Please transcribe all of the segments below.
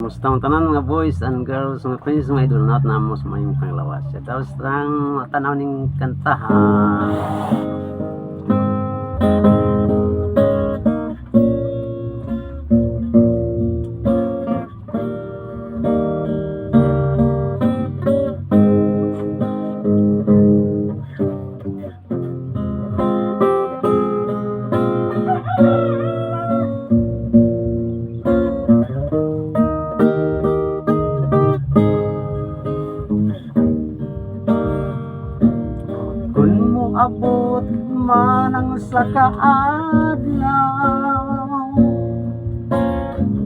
Musta ang tanan mga boys and girls, mga friends, mga idol natin na mo sa mayong panglawas. Tapos lang tanaw ning kantahan. Kung mo abot man ang sa kaadlaw,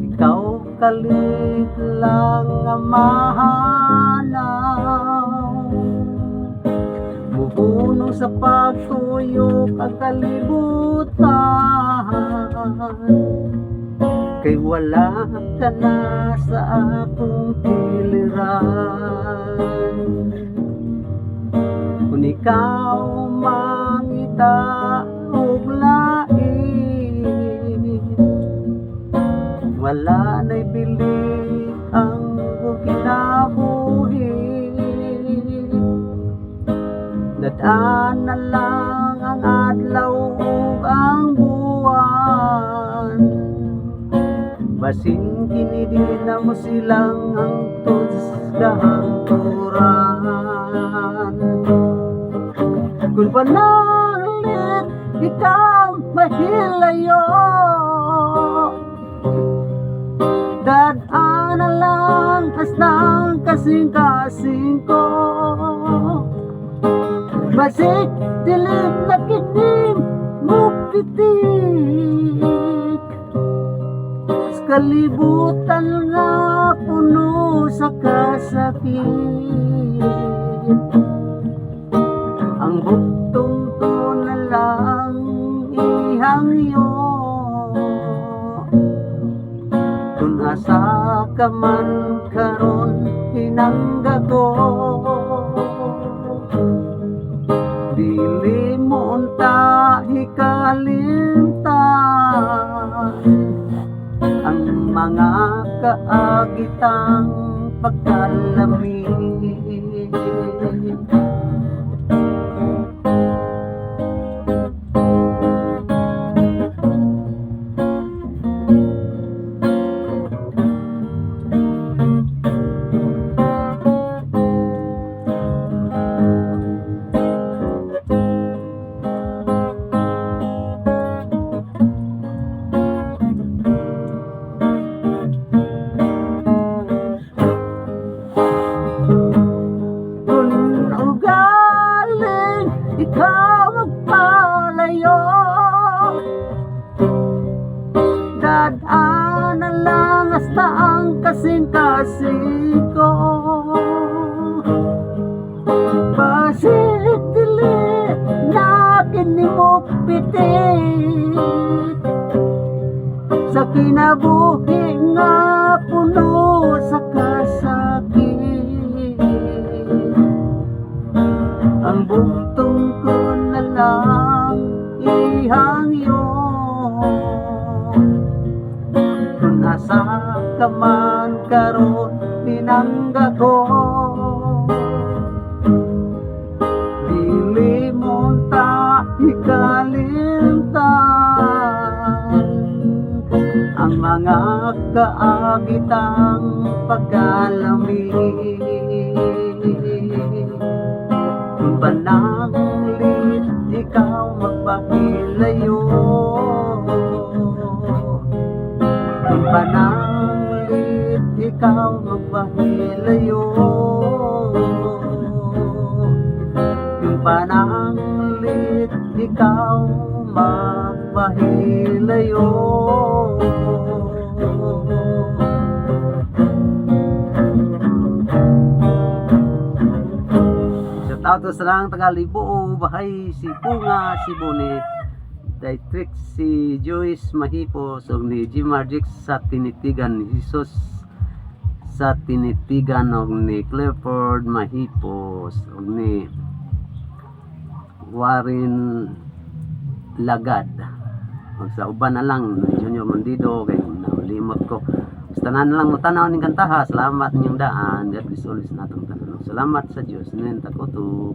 ikaw kalit lang ang mahanaw. Muhunong sa pagtuyok ang kalibutan, kay wala ka na sa akong piliran. Kung ikaw mangita og lain, wala na'y bili ang kinabuhi. Nadaan na lang ang adlaw ug ang buwan, basin kini di na mo silang hangtod sa hangturan. Kung panalit ikaw mahilayo, dadaan na lang hasnang kasing-kasing ko. Basik dilim na kinim mo pitik, sa kalibutan nga puno sa kasakit. Ang buktong ko na lang ihangyo, kung asa ka man karon hinangga ko. Dili mo unta hikalimtan ang mga kaagitang pagkalamig. Ikaw magpalayo, dadaan na lang hasta ang kasing-kasing ko. Basik dili na kinimok pitik, sa kinabuhi nga puno sa kasakit. Ang buktong ko na lang ihangyo, kung nasa ka man karon tinangga ko. Dili mo ta ikalimtan ang mga kaagitang pagkalamig. Kung pananglit ikaw magpahilayo, kung pananglit ikaw magpahilayo, kung pananglit ikaw magpahilayo. Autos lang Tagalibo, bahay si Bunga, si Bonet, Dietrich, si Joyce Mahipos, og ni Jim Marjix sa Tinitigan, Jesus sa Tinitigan, og ni Clifford Mahipos, og ni Warren Lagad. Sa uban na lang Junior Mandido kay nalimot ko. Basta tanan lang mo tanaw ning kantaha. Salamat ninyong daan. God bless always natong tanan. Salamat sa Dios nen takuto.